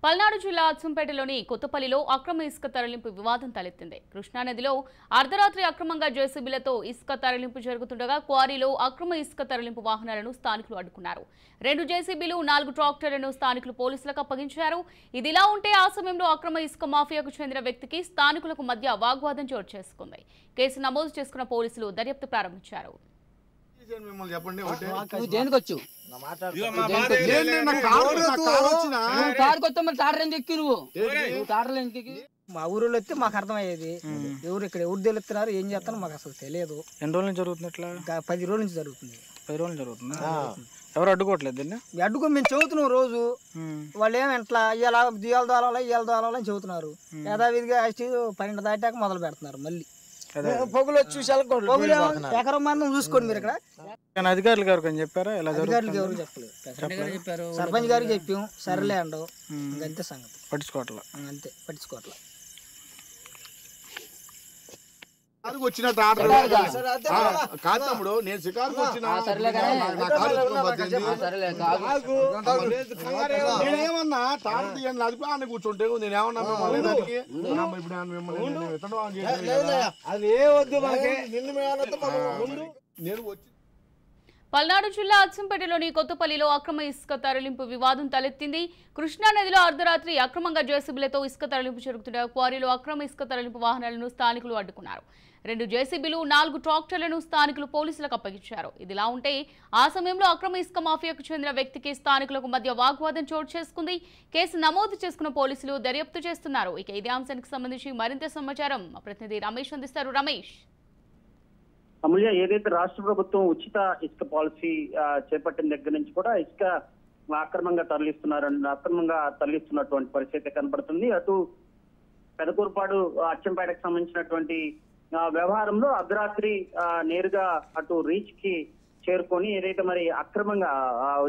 పల్నాడు జిల్లా అచ్చంపేటలోని కొత్తపల్లిలో అక్రమ ఇసుక తరలింపు వివాదం తలెత్తింది. కృష్ణానదిలో అర్ధరాత్రి అక్రమంగా జేసీబీలతో ఇసుక తరలింపు జరుగుతుండగా క్వారీలో అక్రమ ఇసుక తరలింపు వాహనాలను స్థానికులు అడ్డుకున్నారు. 2 జేసీబీలు 4 ట్రాక్టర్లను స్థానికులు పోలీసులకు అప్పగించారు. ఇదిలా ఉంటే ఆ సమయంలో అక్రమ ఇసుక మాఫియాకు చెందిన వ్యక్తికి స్థానికులకు మధ్య వాగ్వాదం చోటు చేసుకుంది. కేసు నమోదు చేసుకున్న పోలీసులు దర్యాప్తు ప్రారంభించారు. మా ఊరిలో వస్తే మాకు అర్థమయ్యేది. ఎవరు ఇక్కడ ఎవరు తెలుస్తున్నారు, ఏం చేస్తారో మాకు అసలు తెలియదు. ఎన్ని రోజుల నుంచి జరుగుతుంది? ఇట్లా 10 రోజుల నుంచి జరుగుతుంది. 10 రోజులు జరుగుతుంది. ఎవరు అడ్డుకోవట్లేదు దీన్ని? అడ్డుకొని మేము చెబుతున్నాం రోజు. వాళ్ళు ఏమి ఇట్లా ఇలా దియాలు దోలాలని చెబుతున్నారు. యథావిధిగా 12 దాటాక మొదలు పెడుతున్నారు. మళ్ళీ పొగులు వచ్చి ఎకరం మందం చూసుకోండి మీరు ఇక్కడ. అధికారులు గారు అని చెప్పారా? అధికారులకు ఎవరు చెప్పలేదు. సర్పంచ్ గారికి చెప్పాం, సరేలే అండవు. ఇంకంతే సంగతి. పట్టించుకోవట్లా. అంతే పట్టించుకోవట్లా. కాదమ్ముడు నేను షికారుకు వచ్చిన నేనేమన్నా తాడు తీయండి అది అని కూర్చుంటే నేనేమన్నా నేను వచ్చి పల్నాడు జిల్లా అచ్చంపేటలోని కొత్తపల్లిలో అక్రమ ఇసుక తరలింపు వివాదం తలెత్తింది. కృష్ణానదిలో అర్ధరాత్రి అక్రమంగా జేసీబీలతో ఇసుక తరలింపు జరుగుతున్న క్వారీలో అక్రమ ఇసుక తరలింపు వాహనాలను స్థానికులు అడ్డుకున్నారు. 2 జేసీబీలు 4 ట్రాక్టర్లను స్థానికులు పోలీసులకు అప్పగించారు. ఇదిలా ఉంటే ఆ సమయంలో అక్రమ ఇసుక మాఫియాకు చెందిన వ్యక్తికి స్థానికులకు మధ్య వాగ్వాదం చోటు చేసుకుంది. కేసు నమోదు చేసుకున్న పోలీసులు దర్యాప్తు చేస్తున్నారు. ఇక ఇదే అంశానికి సంబంధించి మరింత సమాచారం మా ప్రతినిధి రమేష్ అందిస్తారు. రమేష్, అమూల్య, ఏదైతే రాష్ట్ర ప్రభుత్వం ఉచిత ఇసుక పాలసీ చేపట్టిన దగ్గర నుంచి కూడా ఇసుక అక్రమంగా తరలిస్తున్నటువంటి పరిస్థితి కనబడుతుంది. అటు పెదకూరుపాడు అచ్చంపేటకు సంబంధించినటువంటి వ్యవహారంలో అర్ధరాత్రి నేరుగా అటు రీచ్ కి చేరుకొని ఏదైతే మరి అక్రమంగా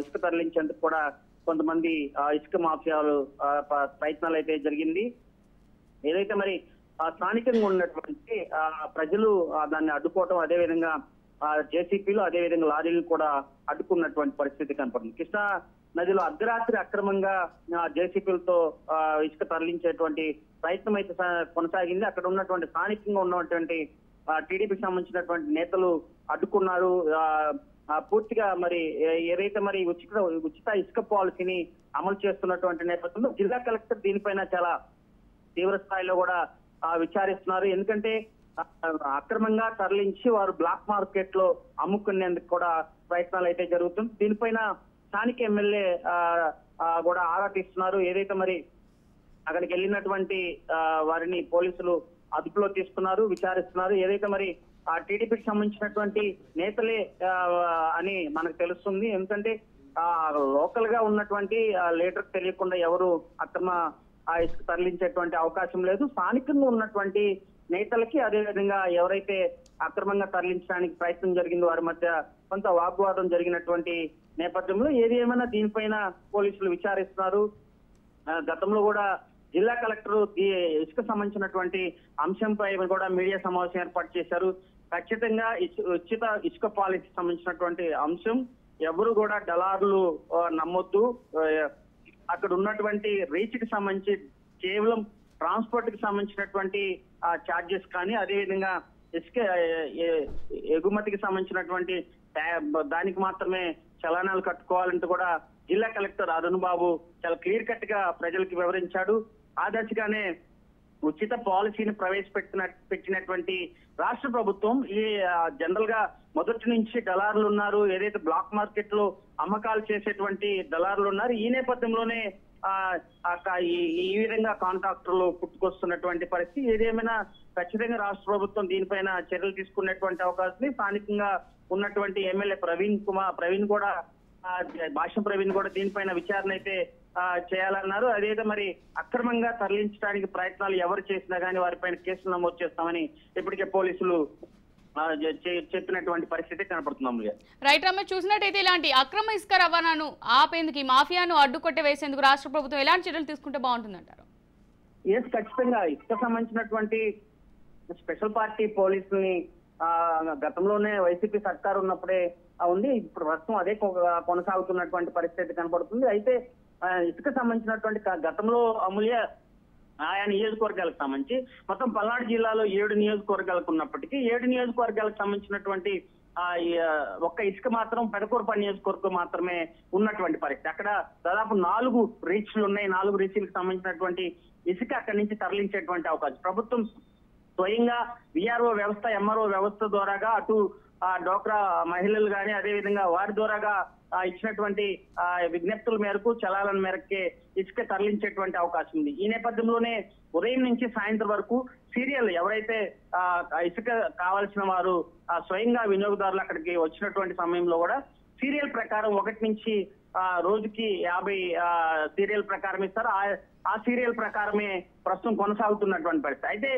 ఇసుక తరలించేందుకు కూడా కొంతమంది ఇసుక మాఫియాలు ప్రయత్నాలు అయితే జరిగింది. ఏదైతే మరి స్థానికంగా ఉన్నటువంటి ప్రజలు దాన్ని అడ్డుకోవటం, అదేవిధంగా జేసీపీలు అదేవిధంగా లారీలు కూడా అడ్డుకున్నటువంటి పరిస్థితి కనపడుతుంది. కృష్ణా నదిలో అర్ధరాత్రి అక్రమంగా జేసీపీలతో ఇసుక తరలించేటువంటి ప్రయత్నం అయితే కొనసాగింది. అక్కడ ఉన్నటువంటి స్థానికంగా ఉన్నటువంటి టీడీపీకి సంబంధించినటువంటి నేతలు అడ్డుకున్నారు. పూర్తిగా మరి ఏదైతే మరి ఉచిత ఇసుక పాలసీని అమలు చేస్తున్నటువంటి నేపథ్యంలో జిల్లా కలెక్టర్ దీనిపైన చాలా తీవ్ర స్థాయిలో కూడా విచారిస్తున్నారు. ఎందుకంటే అక్రమంగా తరలించి వారు బ్లాక్ మార్కెట్ లో అమ్ముకునేందుకు కూడా ప్రయత్నాలు అయితే జరుగుతుంది. దీనిపైన స్థానిక ఎమ్మెల్యే కూడా ఆరా తీస్తున్నారు. ఏదైతే మరి అక్కడికి వెళ్ళినటువంటి వారిని పోలీసులు అదుపులో తీసుకున్నారు, విచారిస్తున్నారు. ఏదైతే మరి ఆ టీడీపీకి సంబంధించినటువంటి నేతలే అని మనకు తెలుస్తుంది. ఎందుకంటే లోకల్ గా ఉన్నటువంటి లీడర్ తెలియకుండా ఎవరు అక్రమ ఇసుక తరలించేటువంటి అవకాశం లేదు. స్థానికంగా ఉన్నటువంటి నేతలకి అదేవిధంగా ఎవరైతే అక్రమంగా తరలించడానికి ప్రయత్నం జరిగిందో వారి మధ్య కొంత వాగ్వాదం జరిగినటువంటి నేపథ్యంలో ఏది ఏమైనా దీనిపైన పోలీసులు విచారిస్తున్నారు. గతంలో కూడా జిల్లా కలెక్టర్ ఇసుక సంబంధించినటువంటి అంశంపై కూడా మీడియా సమావేశం ఏర్పాటు చేశారు. ఖచ్చితంగా ఉచిత ఇసుక పాలసీ సంబంధించినటువంటి అంశం ఎవరు కూడా దళారులు నమ్మొద్దు. అక్కడ ఉన్నటువంటి రీచ్ కి సంబంధించి కేవలం ట్రాన్స్పోర్ట్ కి సంబంధించినటువంటి ఛార్జెస్ కానీ అదేవిధంగా ఇసుక ఎగుమతికి సంబంధించినటువంటి దానికి మాత్రమే చలానాలు కట్టుకోవాలంటూ కూడా జిల్లా కలెక్టర్ అరుణ్ బాబు చాలా క్లియర్ కట్ గా ప్రజలకు వివరించాడు. ఆ దశగానే ఉచిత పాలసీని పెట్టినటువంటి రాష్ట్ర ప్రభుత్వం ఈ జనరల్ గా మొదటి నుంచి దళారులు ఉన్నారు. ఏదైతే బ్లాక్ మార్కెట్ లో అమ్మకాలు చేసేటువంటి దళారులు ఉన్నారు. ఈ నేపథ్యంలోనే ఈ విధంగా కాంట్రాక్టర్లు పుట్టుకొస్తున్నటువంటి పరిస్థితి. ఏదేమైనా ఖచ్చితంగా రాష్ట్ర ప్రభుత్వం దీనిపైన చర్యలు తీసుకునేటువంటి అవకాశం. స్థానికంగా ఉన్నటువంటి ఎమ్మెల్యే ప్రవీణ్ కూడా భాష్యం ప్రవీణ్ కూడా దీనిపైన విచారణ అయితే చేయాలన్నారు. అదేదో మరి అక్రమంగా తరలించడానికి ప్రయత్నాలు ఎవరు చేసినా కానీ వారిపైన కేసులు నమోదు చేస్తామని ఇప్పటికే పోలీసులు చెప్పినటువంటి పరిస్థితి కనపడుతుంది. రైట్ రమేష్, చూసినట్టయితే ఇలాంటి అక్రమ ఇసుక రవాణాను ఆపేందుకు ఈ మాఫియాను అడ్డుకొట్టే వేసేందుకు రాష్ట్ర ప్రభుత్వం ఎలాంటి చర్యలు తీసుకుంటే బాగుంటుందంటారు? ఖచ్చితంగా ఇసుక సంబంధించినటువంటి స్పెషల్ పార్టీ పోలీసుల్ని గతంలోనే వైసీపీ సర్కారు ఉన్నప్పుడే ఉంది. ఇప్పుడు ప్రస్తుతం అదే కొనసాగుతున్నటువంటి పరిస్థితి కనబడుతుంది. అయితే ఇసుక సంబంధించినటువంటి గతంలో అమూల్య ఆయా నియోజకవర్గాలకు సంబంధించి మొత్తం పల్నాడు జిల్లాలో 7 నియోజకవర్గాలకు ఉన్నప్పటికీ 7 నియోజకవర్గాలకు సంబంధించినటువంటి ఒక్క ఇసుక మాత్రం పెదకూరుపాడు నియోజకవర్గం మాత్రమే ఉన్నటువంటి పరిస్థితి. అక్కడ దాదాపు 4 రీచ్లు ఉన్నాయి. 4 రీచ్లకు సంబంధించినటువంటి ఇసుక అక్కడి నుంచి తరలించేటువంటి అవకాశం ప్రభుత్వం స్వయంగా విఆర్ఓ వ్యవస్థ, ఎంఆర్ఓ వ్యవస్థ ద్వారాగా అటు డోక్రా మహిళలు కానీ అదేవిధంగా వారి ద్వారాగా ఇచ్చినటువంటి విజ్ఞప్తుల మేరకు చలాల మేరకే ఇసుక తరలించేటువంటి అవకాశం ఉంది. ఈ నేపథ్యంలోనే ఉదయం నుంచి సాయంత్రం వరకు సీరియల్ ఎవరైతే ఇసుక కావాల్సిన వారు స్వయంగా వినియోగదారులు అక్కడికి వచ్చినటువంటి సమయంలో కూడా సీరియల్ ప్రకారం 1 నుంచి రోజుకి 50 సీరియల్ ప్రకారం ఇస్తారు. ఆ సీరియల్ ప్రకారమే ప్రస్తుతం కొనసాగుతున్నటువంటి పరిస్థితి. అయితే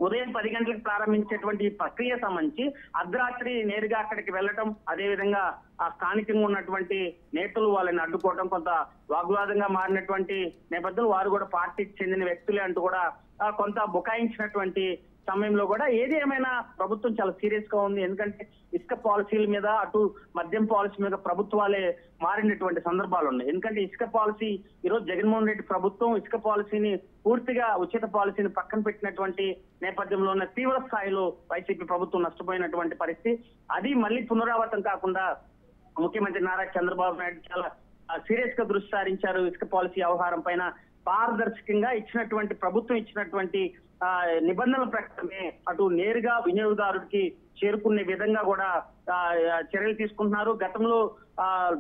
ఉదయం 10 గంటలకు ప్రారంభించేటువంటి ఈ ప్రక్రియ సంబంధించి అర్ధరాత్రి నేరుగా అక్కడికి వెళ్ళటం, అదేవిధంగా ఆ స్థానికంగా ఉన్నటువంటి నేతలు వాళ్ళని అడ్డుకోవడం కొంత వాగ్వాదంగా మారినటువంటి నేపథ్యంలో వారు కూడా పార్టీకి చెందిన వ్యక్తులే అంటూ కూడా కొంత బుకాయించినటువంటి సమయంలో కూడా ఏది ఏమైనా ప్రభుత్వం చాలా సీరియస్ గా ఉంది. ఎందుకంటే ఇసుక పాలసీల మీద అటు మద్యం పాలసీ మీద ప్రభుత్వాలే మారినటువంటి సందర్భాలు ఉన్నాయి. ఎందుకంటే ఇసుక పాలసీ ఈరోజు జగన్మోహన్ రెడ్డి ప్రభుత్వం ఇసుక పాలసీని పూర్తిగా ఉచిత పాలసీని పక్కన పెట్టినటువంటి నేపథ్యంలో ఉన్న తీవ్ర స్థాయిలో వైసీపీ ప్రభుత్వం నష్టపోయినటువంటి పరిస్థితి. అది మళ్ళీ పునరావృతం కాకుండా ముఖ్యమంత్రి నారా చంద్రబాబు నాయుడు చాలా సీరియస్ గా దృష్టి సారించారు. ఇసుక పాలసీ వ్యవహారం పైన పారదర్శకంగా ఇచ్చినటువంటి ప్రభుత్వం ఇచ్చినటువంటి నిబంధనల ప్రకారమే అటు నేరుగా వినియోగదారుడికి చేరుకునే విధంగా కూడా చర్యలు తీసుకుంటున్నారు. గతంలో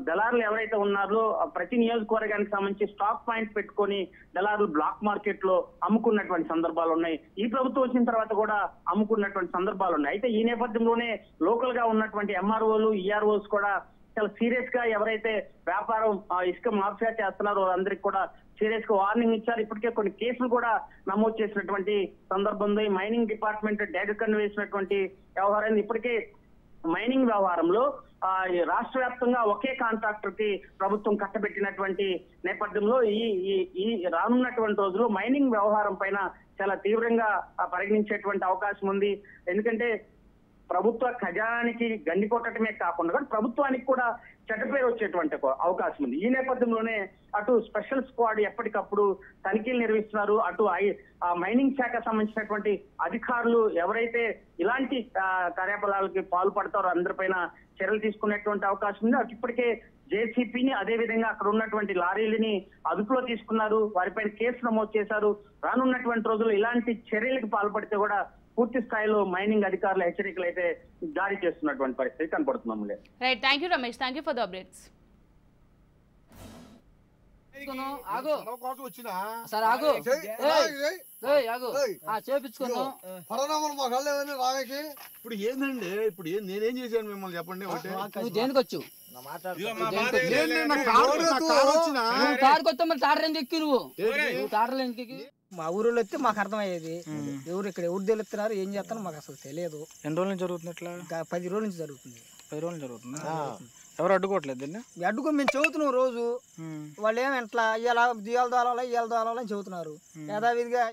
దళారులు ఎవరైతే ఉన్నారో ప్రతి నియోజకవర్గానికి సంబంధించి స్టాక్ పాయింట్స్ పెట్టుకొని దళారులు బ్లాక్ మార్కెట్ లో అమ్ముకున్నటువంటి సందర్భాలు ఉన్నాయి. ఈ ప్రభుత్వం వచ్చిన తర్వాత కూడా అమ్ముకున్నటువంటి సందర్భాలు ఉన్నాయి. అయితే ఈ నేపథ్యంలోనే లోకల్ గా ఉన్నటువంటి ఎంఆర్ఓలు, ఈఆర్ఓస్ కూడా చాలా సీరియస్ గా ఎవరైతే వ్యాపారం ఇసుక మాఫియా చేస్తున్నారో అందరికి కూడా సీరియస్ గా వార్నింగ్ ఇచ్చారు. ఇప్పటికే కొన్ని కేసులు కూడా నమోదు చేసినటువంటి సందర్భంలో ఈ మైనింగ్ డిపార్ట్మెంట్ డైరెక్ట్ వేసినటువంటి వ్యవహారాన్ని ఇప్పటికే మైనింగ్ వ్యవహారంలో రాష్ట్ర వ్యాప్తంగా ఒకే కాంట్రాక్టర్ కి ప్రభుత్వం కట్టబెట్టినటువంటి నేపథ్యంలో ఈ రానున్నటువంటి రోజుల్లో మైనింగ్ వ్యవహారం పైన చాలా తీవ్రంగా పరిగణించేటువంటి అవకాశం ఉంది. ఎందుకంటే ప్రభుత్వ ఖజానానికి గండి కొట్టడమే కాకుండా ప్రభుత్వానికి కూడా చెడ్డ పేరు వచ్చేటువంటి అవకాశం ఉంది. ఈ నేపథ్యంలోనే అటు స్పెషల్ స్క్వాడ్ ఎప్పటికప్పుడు తనిఖీలు నిర్వహిస్తున్నారు. అటు మైనింగ్ శాఖ సంబంధించినటువంటి అధికారులు ఎవరైతే ఇలాంటి కార్యకలాపాలకి పాల్పడతారో అందరిపైన చర్యలు తీసుకునేటువంటి అవకాశం ఉంది. అటు ఇప్పటికే జేసీపీని అదేవిధంగా అక్కడ ఉన్నటువంటి లారీలని అదుపులో తీసుకున్నారు. వారిపైన కేసు నమోదు చేశారు. రానున్నటువంటి రోజుల్లో ఇలాంటి చర్యలకు పాల్పడితే కూడా పూర్తి స్థాయిలో మైనింగ్ అధికారులు హెచ్చరికలు అయితే జారీ చేస్తున్నటువంటి పరిస్థితి కనపడుతున్నాం. Right, thank you Ramesh, thank you for the updates. ఇప్పుడు ఏందండి, ఇప్పుడు నేనేం చేశాను మిమ్మల్ని చెప్పండి. నువ్వు దేనికి వచ్చు? మా ఊరిలో వస్తే మాకు అర్థమయ్యేది. ఎవరు తెలుస్తున్నారు, ఏం చేస్తారో మాకు అసలు తెలియదు. ఎన్ని రోజుల నుంచి జరుగుతుంది ఇట్లా? 10 రోజుల నుంచి జరుగుతుంది. 10 రోజులు జరుగుతుంది. ఎవరు అడ్డుకోవట్లేదు దీన్ని? అడ్డుకో మేము చెబుతున్నాం రోజు. వాళ్ళు ఏమి ఇట్లా ఇవాళ దియాల దోలాలని చెబుతున్నారు. యథావిధిగా